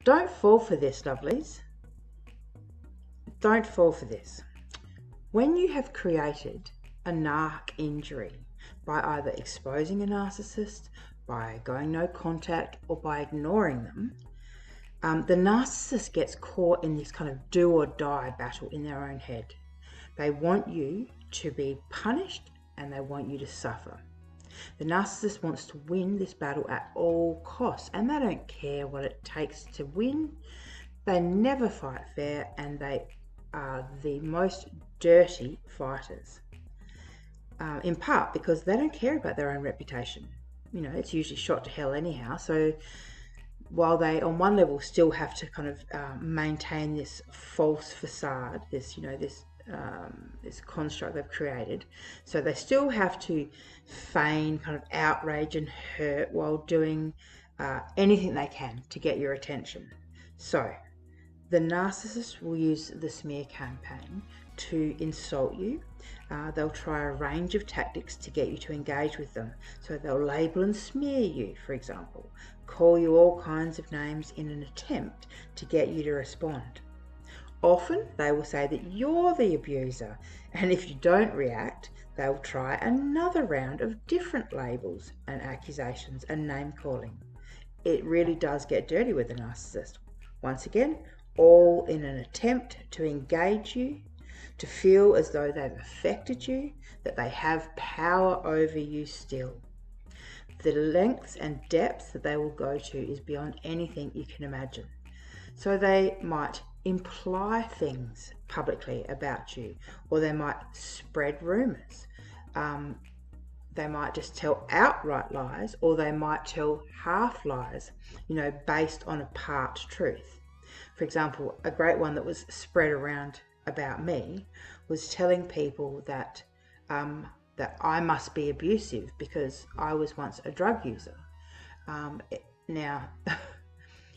don't fall for this, lovelies. Don't fall for this. When you have created a narc injury by either exposing a narcissist, by going no contact, or by ignoring them, the narcissist gets caught in this kind of do or die battle in their own head. They want you to be punished and they want you to suffer. The narcissist wants to win this battle at all costs, and they don't care what it takes to win. They never fight fair, and they are the most dirty fighters. In part because they don't care about their own reputation. You know, it's usually shot to hell anyhow. So while they, on one level, still have to kind of maintain this false facade, this, you know, this construct they've created, so they still have to feign kind of outrage and hurt while doing anything they can to get your attention. So the narcissist will use the smear campaign to insult you. They'll try a range of tactics to get you to engage with them. So they'll label and smear you, for example, call you all kinds of names in an attempt to get you to respond. Often they will say that you're the abuser, and if you don't react, they'll try another round of different labels and accusations and name calling. It really does get dirty with a narcissist. Once again, all in an attempt to engage you, to feel as though they've affected you, that they have power over you still. The lengths and depths that they will go to is beyond anything you can imagine. So they might imply things publicly about you, or they might spread rumours. They might just tell outright lies, or they might tell half lies, you know, based on a part truth. For example, a great one that was spread around about me was telling people that I must be abusive because I was once a drug user. Now,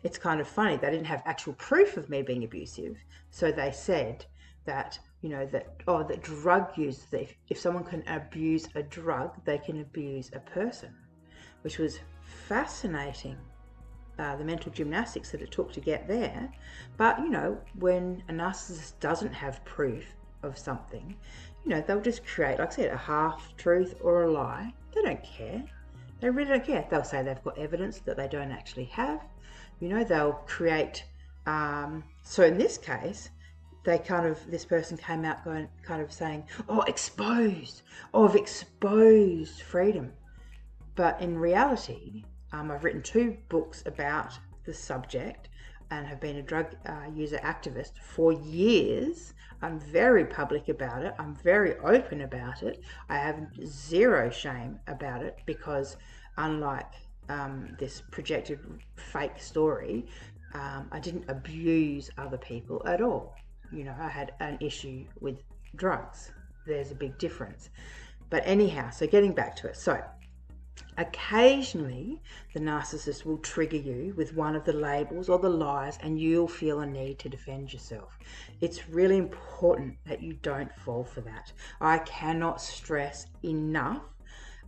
it's kind of funny. They didn't have actual proof of me being abusive, so they said that, you know, that drug use, that if someone can abuse a drug, they can abuse a person, which was fascinating. The mental gymnastics that it took to get there. But, you know, when a narcissist doesn't have proof of something, you know, they'll just create, like I said, a half-truth or a lie. They don't care. They really don't care. They'll say they've got evidence that they don't actually have. You know, they'll create, so in this case, this person came out going, kind of saying, oh, exposed, oh, I've exposed freedom. But in reality, I've written 2 books about the subject and have been a drug user activist for years. I'm very public about it. I'm very open about it. I have zero shame about it because unlike this projected fake story, I didn't abuse other people at all. You know, I had an issue with drugs. There's a big difference. But anyhow, so getting back to it. So occasionally, the narcissist will trigger you with one of the labels or the lies, and you'll feel a need to defend yourself. It's really important that you don't fall for that. I cannot stress enough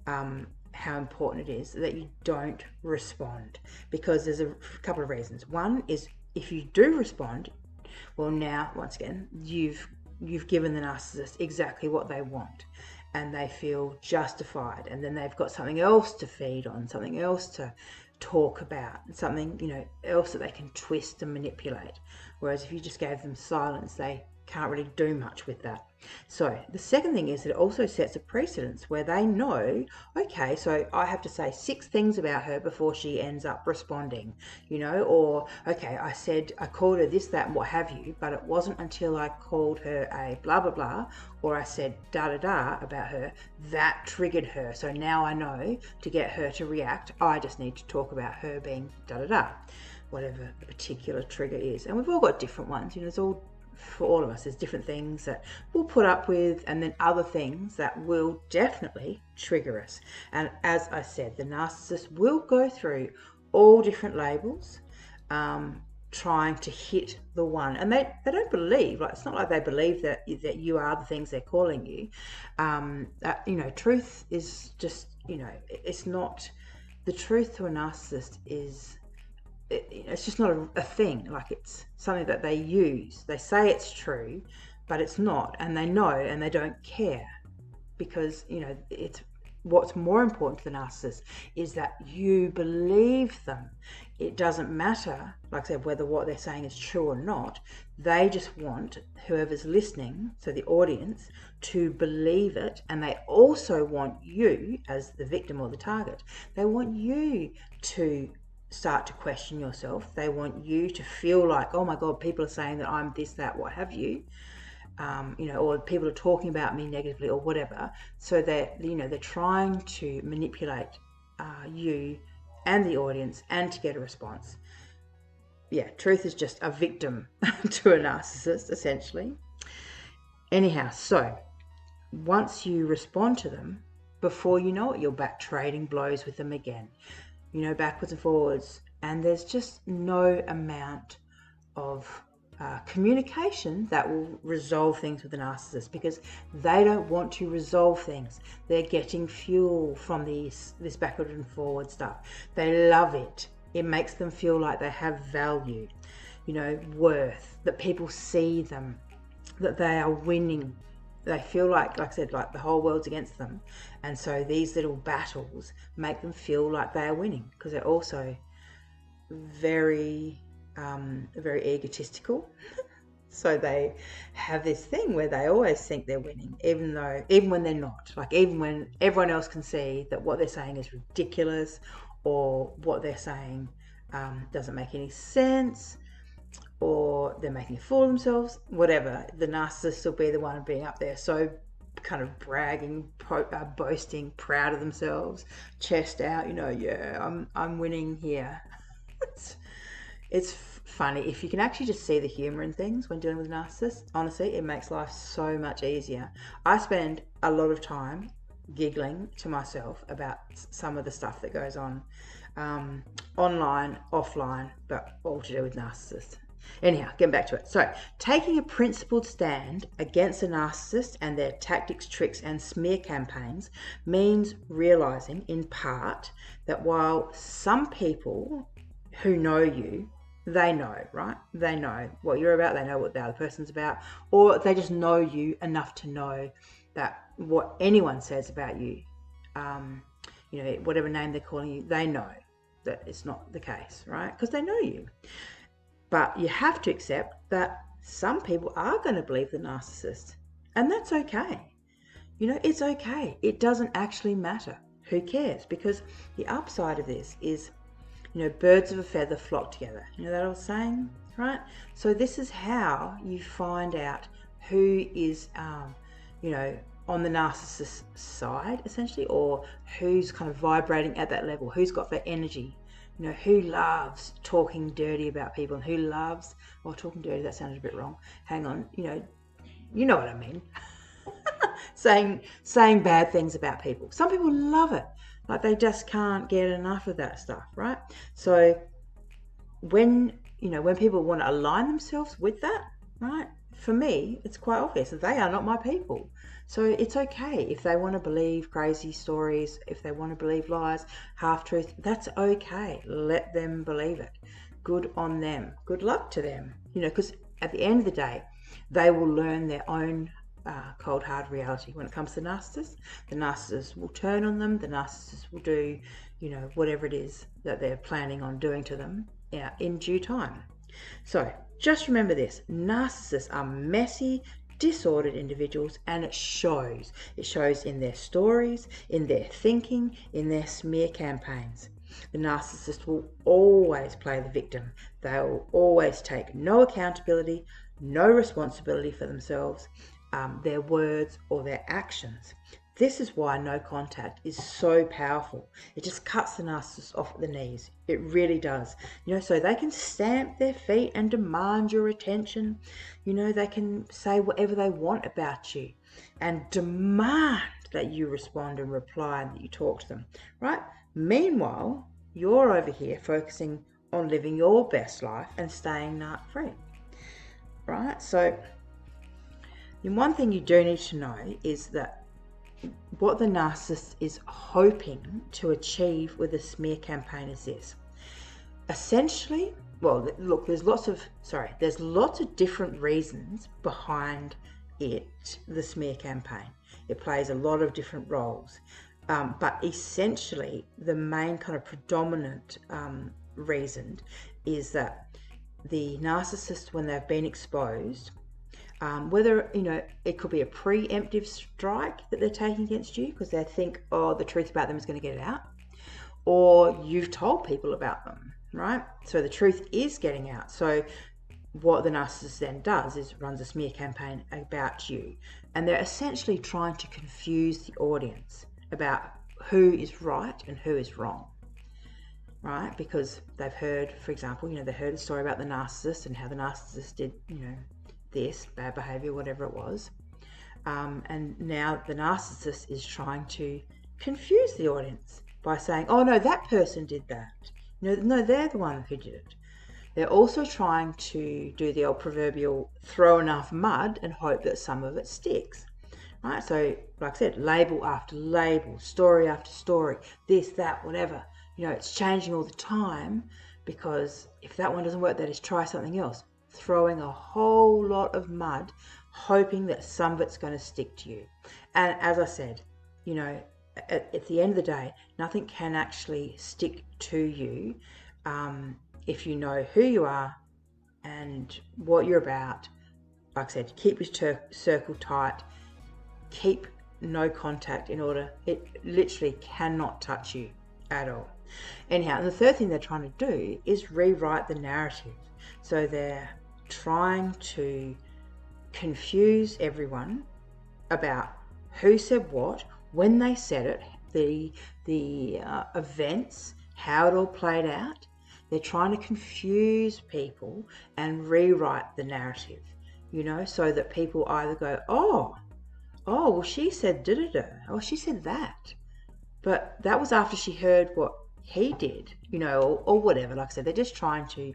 how important it is that you don't respond, because there's a couple of reasons. One is if you do respond, well, now, once again, you've given the narcissist exactly what they want. And they feel justified, and then they've got something else to feed on, something else to talk about, something, you know, else that they can twist and manipulate. Whereas if you just gave them silence, they can't really do much with that. So the second thing is that it also sets a precedence where they know, okay, so I have to say 6 things about her before she ends up responding, you know, or okay, I called her this, that, and what have you, but it wasn't until I called her a blah, blah, blah, or I said da, da, da about her, that triggered her. So now I know to get her to react, I just need to talk about her being da, da, da, whatever the particular trigger is. And we've all got different ones, you know, it's all, for all of us, there's different things that we'll put up with, and then other things that will definitely trigger us. And as I said, the narcissist will go through all different labels, trying to hit the one. And they don't believe, like, it's not like they believe that you are the things they're calling you. You know, truth is just, you know, it's not, the truth to a narcissist is it's just not a thing. Like, it's something that they use. They say it's true, but it's not, and they know, and they don't care, because it's what's more important to the narcissist is that you believe them. It doesn't matter, like I said, whether what they're saying is true or not. They just want whoever's listening, so the audience, to believe it, and they also want you, as the victim or the target, they want you to start to question yourself. They want you to feel like, oh my God, people are saying that I'm this, that, what have you. Or people are talking about me negatively or whatever. So they're trying to manipulate you and the audience and to get a response. Yeah, truth is just a victim to a narcissist, essentially. Anyhow, so once you respond to them, before you know it, you're back trading blows with them again, backwards and forwards. And there's just no amount of communication that will resolve things with the narcissist, because they don't want to resolve things. They're getting fuel from this backward and forward stuff. They love it. It makes them feel like they have value, worth, that people see them, that they are winning. They feel like I said, like the whole world's against them. And so these little battles make them feel like they are winning, because they're also very egotistical. So they have this thing where they always think they're winning, even when they're not. Like, even when everyone else can see that what they're saying is ridiculous, or what they're saying doesn't make any sense, or they're making a fool of themselves, whatever, the narcissist will be the one being up there, so kind of bragging, boasting, proud of themselves, chest out, I'm winning here. It's funny. If you can actually just see the humor in things when dealing with narcissists, honestly, it makes life so much easier. I spend a lot of time giggling to myself about some of the stuff that goes on online, offline, but all to do with narcissists. Anyhow, getting back to it. So, taking a principled stand against a narcissist and their tactics, tricks, and smear campaigns means realizing, in part, that while some people who know you, they know, right? They know what you're about. They know what the other person's about, or they just know you enough to know that what anyone says about you, whatever name they're calling you, they know that it's not the case, right? Because they know you. But you have to accept that some people are going to believe the narcissist, and that's okay. It's okay. It doesn't actually matter. Who cares? Because the upside of this is, birds of a feather flock together. You know that old saying, right? So this is how you find out who is, on the narcissist side, essentially, or who's kind of vibrating at that level, who's got that energy, who loves talking dirty about people, and who loves, talking dirty, that sounded a bit wrong. Hang on, you know what I mean. saying bad things about people. Some people love it. Like, they just can't get enough of that stuff, right? So when people want to align themselves with that, right? For me, it's quite obvious that they are not my people. So it's okay if they want to believe crazy stories, if they want to believe lies, half-truth, that's okay. Let them believe it. Good on them. Good luck to them. Because at the end of the day, they will learn their own cold hard reality. When it comes to narcissists, the narcissist will turn on them. The narcissist will do whatever it is that they're planning on doing to them in due time. So just remember this: narcissists are messy, disordered individuals, and it shows in their stories, in their thinking, in their smear campaigns. The narcissist will always play the victim. They'll always take no accountability, no responsibility for themselves, their words or their actions. This is why no contact is so powerful. It just cuts the narcissist off at the knees. It really does. So they can stamp their feet and demand your attention. They can say whatever they want about you and demand that you respond and reply and that you talk to them, right? Meanwhile, you're over here focusing on living your best life and staying narc-free, right? So one thing you do need to know is that what the narcissist is hoping to achieve with a smear campaign is this: essentially, well, look, there's lots of different reasons behind it, the smear campaign. It plays a lot of different roles. But essentially, the main kind of predominant reason is that the narcissist, when they've been exposed, whether, it could be a preemptive strike that they're taking against you because they think, oh, the truth about them is going to get it out, or you've told people about them, right? So the truth is getting out. So what the narcissist then does is runs a smear campaign about you, and they're essentially trying to confuse the audience about who is right and who is wrong, right? Because they've heard, for example, they heard a story about the narcissist and how the narcissist did, this bad behavior, whatever it was. And now the narcissist is trying to confuse the audience by saying, oh no, that person did that. No, they're the one who did it. They're also trying to do the old proverbial throw enough mud and hope that some of it sticks. Right? So, like I said, label after label, story after story, this, that, whatever. It's changing all the time, because if that one doesn't work, they just try something else. Throwing a whole lot of mud, hoping that some of it's going to stick to you. And as I said, at the end of the day, nothing can actually stick to you if you know who you are and what you're about. Like I said, keep your circle tight. Keep no contact in order. It literally cannot touch you at all. Anyhow, the third thing they're trying to do is rewrite the narrative. So they're trying to confuse everyone about who said what, when they said it, the events, how it all played out. They're trying to confuse people and rewrite the narrative, so that people either go, oh, well, she said da-da-da, or she said that. But that was after she heard what he did, or whatever. Like I said, they're just trying to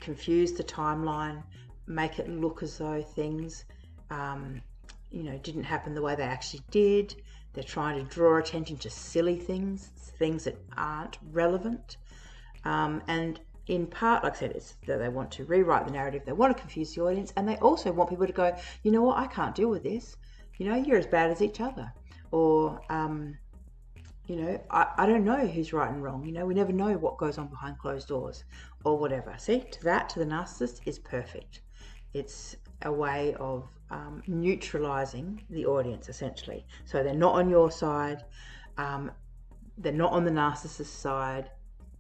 confuse the timeline, make it look as though things, didn't happen the way they actually did. They're trying to draw attention to silly things that aren't relevant. And in part, like I said, it's that they want to rewrite the narrative. They want to confuse the audience, and they also want people to go, you know what, I can't deal with this. You're as bad as each other. Or, I don't know who's right and wrong. We never know what goes on behind closed doors or whatever. See, to the narcissist is perfect. It's a way of neutralizing the audience, essentially. So they're not on your side. They're not on the narcissist side,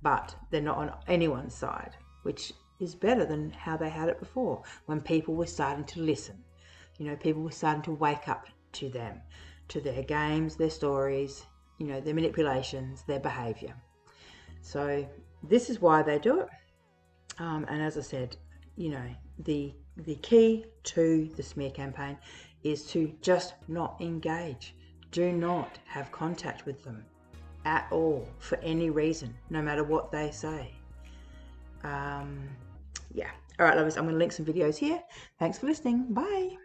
but they're not on anyone's side, which is better than how they had it before, when people were starting to listen. People were starting to wake up to them, to their games, their stories, their manipulations, their behavior. So this is why they do it. And as I said, the key to the smear campaign is to just not engage. Do not have contact with them at all for any reason, no matter what they say. Yeah. All right, lovers, I'm going to link some videos here. Thanks for listening. Bye.